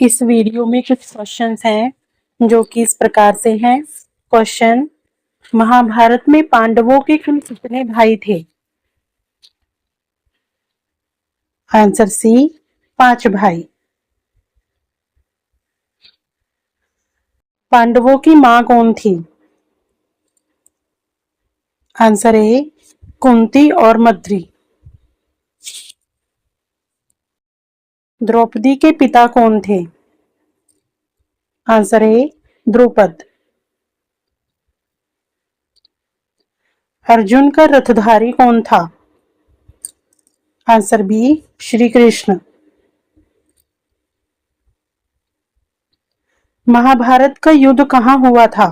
इस वीडियो में कुछ क्वेश्चंस हैं जो कि इस प्रकार से हैं। क्वेश्चन, महाभारत में पांडवों के कुल कितने भाई थे? आंसर सी, 5 भाई। पांडवों की मां कौन थी? आंसर ए, कुंती और मद्री। द्रौपदी के पिता कौन थे? Answer A, Drupad. अर्जुन का रथधारी कौन था? Answer B, Shri Krishna. महाभारत का युद्ध कहाँ हुआ था?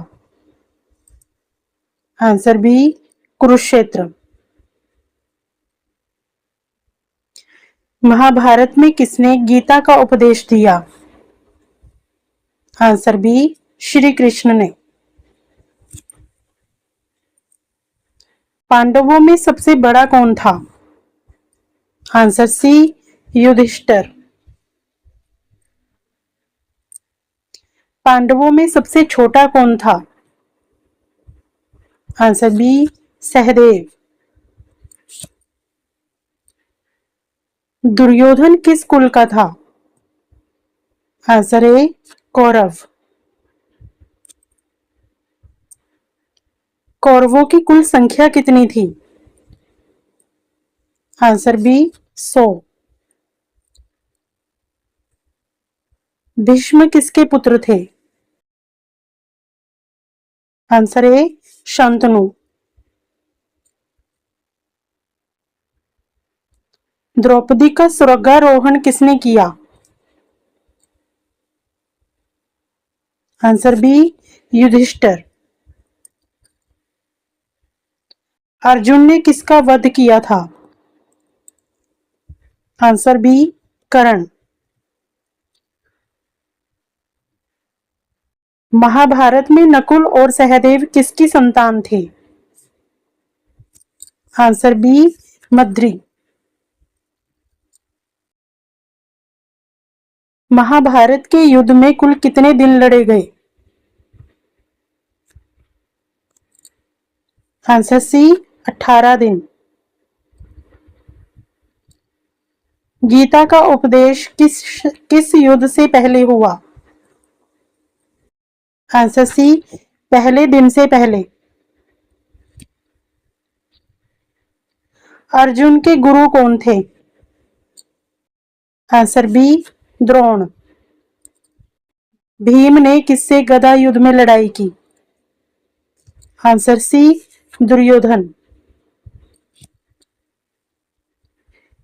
Answer B, Kurukshetra. महाभारत में किसने गीता का उपदेश दिया? आंसर बी, श्री कृष्ण ने। पांडवों में सबसे बड़ा कौन था? Answer C, Yudhishthir. पांडवों में सबसे छोटा कौन था? Answer B, Sahdev. दुर्योधन किस कुल का था? Answer A, Kaurav. कौरवों की कुल संख्या कितनी थी? Answer B, 100। भीष्म किसके पुत्र थे? Answer A, Shantanu. द्रौपदी का स्वर्गारोहण किसने किया? Answer B, Yudhishthir. अर्जुन ने किसका वध किया था? आंसर बी, कर्ण। महाभारत में नकुल और सहदेव किसकी संतान थे? Answer B, मद्री। महाभारत के युद्ध में कुल कितने दिन लड़े गए? आंसर सी, 18 दिन। गीता का उपदेश किस युद्ध से पहले हुआ? आंसर सी, पहले दिन से पहले। अर्जुन के गुरु कौन थे? Answer B, Drona. भीम ने किससे गदा युद्ध में लड़ाई की? Answer C, Duryodhan.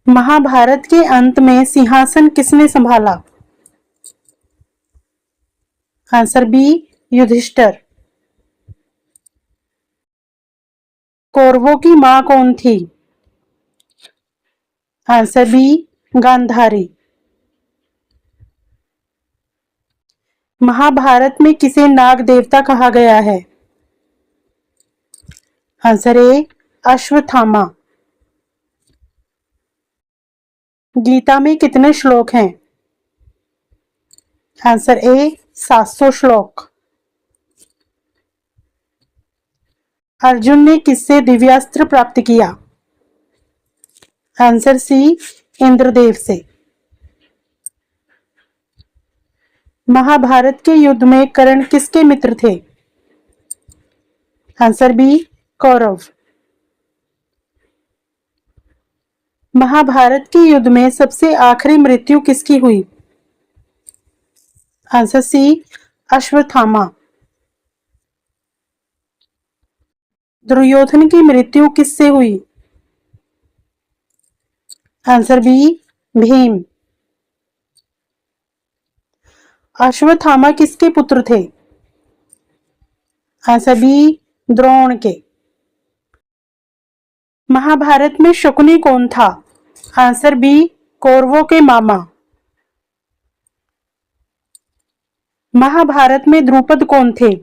महाभारत के अंत में सिंहासन किसने संभाला? Answer B, Yudhishthir. कौरवों की मां कौन थी? Answer B, Gandhari. महाभारत में किसे नाग देवता कहा गया है? Answer A, Ashwatthama. गीता में कितने श्लोक हैं? आंसर ए, 700 श्लोक। अर्जुन ने किससे दिव्यास्त्र प्राप्त किया? आंसर सी, इंद्रदेव से। महाभारत के युद्ध में कर्ण किसके मित्र थे? Answer B, Kaurava. महाभारत के युद्ध में सबसे आखिरी मृत्यु किसकी हुई? Answer C, Ashwatthama. दुर्योधन की मृत्यु किससे हुई? Answer B, Bhim. अश्वत्थामा किसके पुत्र थे? आंसर बी, द्रोण के। महाभारत में शकुनी कौन था? आंसर बी, कौरवों के मामा। महाभारत में द्रुपद कौन थे?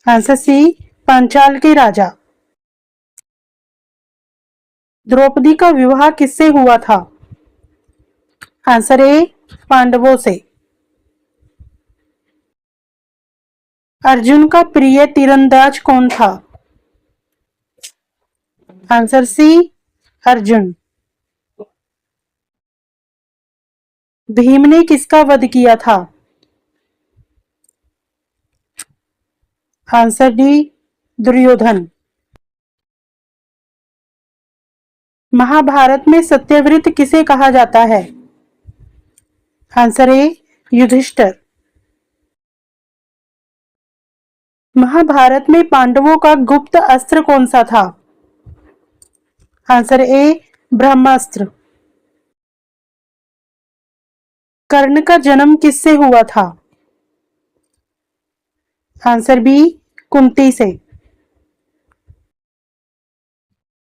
आंसर सी, पांचाल के राजा। द्रौपदी का विवाह किससे हुआ था? आंसर ए पांडवों से। अर्जुन का प्रिय तीरंदाज कौन था? आंसर सी अर्जुन। भीम ने किसका वध किया था? Answer D Duryodhan. महाभारत में सत्यव्रत किसे कहा जाता है? Answer A Yudhishthir. महाभारत में पांडवों का गुप्त अस्त्र कौन सा था? आंसर ए ब्रह्मास्त्र। कर्ण का जन्म किससे हुआ था? आंसर बी कुंती से।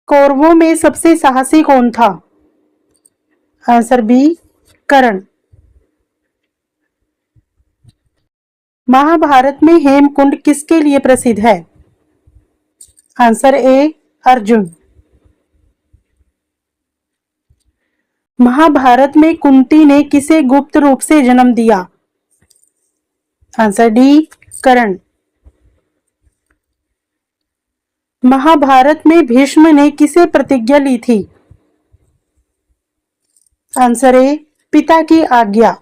कौरवों में सबसे साहसी कौन था? आंसर बी कर्ण। महाभारत में हेमकुंड किसके लिए प्रसिद्ध है? Answer A Arjun. महाभारत में कुंती ने किसे गुप्त रूप से जन्म दिया? आंसर डी कर्ण। महाभारत में भीष्म ने किसे प्रतिज्ञा ली थी? आंसर ए पिता की आज्ञा।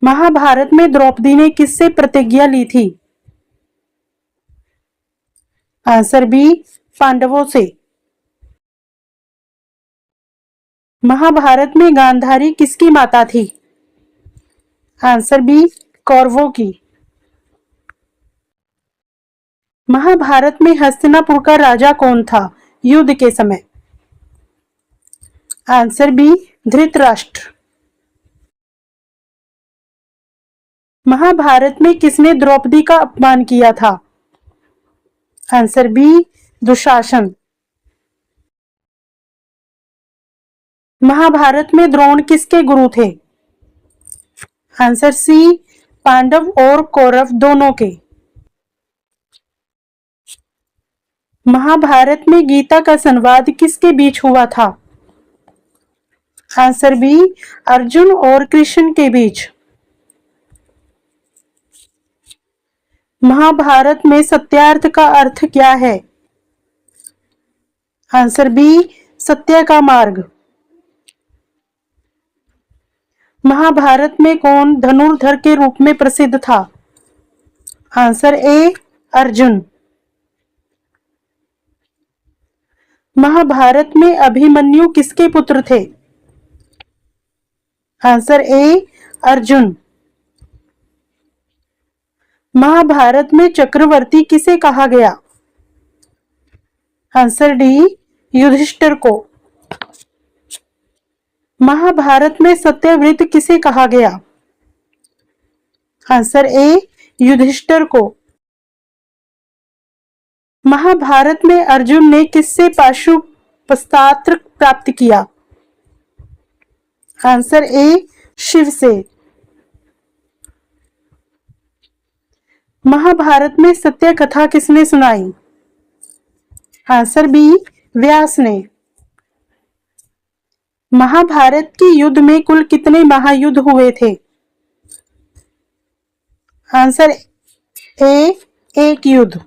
महाभारत में द्रौपदी ने किससे प्रतिज्ञा ली थी? आंसर बी पांडवों से। महाभारत में गांधारी किसकी माता थी? आंसर बी कौरवों की। महाभारत में हस्तिनापुर का राजा कौन था युद्ध के समय? Answer B Dhritarashtra. महाभारत में किसने द्रौपदी का अपमान किया था? Answer B Dushasan. महाभारत में द्रोण किसके गुरु थे? आंसर सी पांडव और कौरव दोनों के। महाभारत में गीता का संवाद किसके बीच हुआ था? आंसर बी अर्जुन और कृष्ण के बीच। महाभारत में सत्यार्थ का अर्थ क्या है? आंसर बी सत्य का मार्ग। महाभारत में कौन धनुर्धर के रूप में प्रसिद्ध था? आंसर ए अर्जुन। महाभारत में अभिमन्यु किसके पुत्र थे? Answer A Arjun. महाभारत में चक्रवर्ती किसे कहा गया? आंसर डी युधिष्ठिर को। महाभारत में सत्यव्रत किसे कहा गया? आंसर ए युधिष्ठिर को। महाभारत में अर्जुन ने किससे पाशुपतास्त्र प्राप्त किया? आंसर ए शिव से। महाभारत में सत्य कथा किसने सुनाई? आंसर बी व्यास ने। महाभारत के युद्ध में कुल कितने महायुद्ध हुए थे? आंसर ए एक युद्ध।